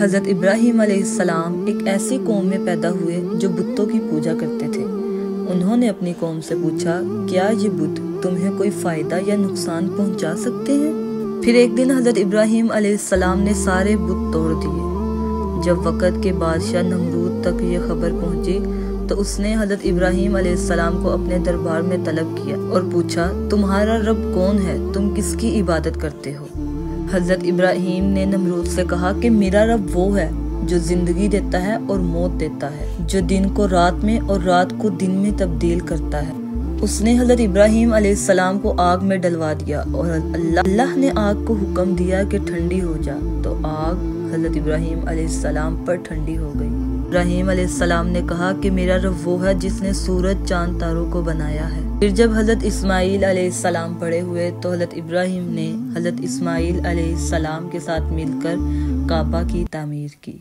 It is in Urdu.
حضرت ابراہیم علیہ السلام ایک ایسی قوم میں پیدا ہوئے جو بتوں کی پوجا کرتے تھے۔ انہوں نے اپنی قوم سے پوچھا، کیا یہ بت تمہیں کوئی فائدہ یا نقصان پہنچا سکتے ہیں؟ پھر ایک دن حضرت ابراہیم علیہ السلام نے سارے بت توڑ دیے۔ جب وقت کے بادشاہ نمرود تک یہ خبر پہنچی تو اس نے حضرت ابراہیم علیہ السلام کو اپنے دربار میں طلب کیا اور پوچھا، تمہارا رب کون ہے؟ تم کس کی عبادت کرتے ہو؟ حضرت ابراہیم نے نمرود سے کہا کہ میرا رب وہ ہے جو زندگی دیتا ہے اور موت دیتا ہے، جو دن کو رات میں اور رات کو دن میں تبدیل کرتا ہے۔ اس نے حضرت ابراہیم علیہ السلام کو آگ میں ڈلوا دیا اور اللہ نے آگ کو حکم دیا کہ ٹھنڈی ہو جا، تو آگ حضرت ابراہیم علیہ السلام پر ٹھنڈی ہو گئی۔ ابراہیم علیہ السلام نے کہا کہ میرا رب وہ ہے جس نے سورج چاند تاروں کو بنایا ہے۔ پھر جب حضرت اسماعیل علیہ السلام بڑے ہوئے تو حضرت ابراہیم نے حضرت اسماعیل علیہ السلام کے ساتھ مل کر کعبہ کی تعمیر کی۔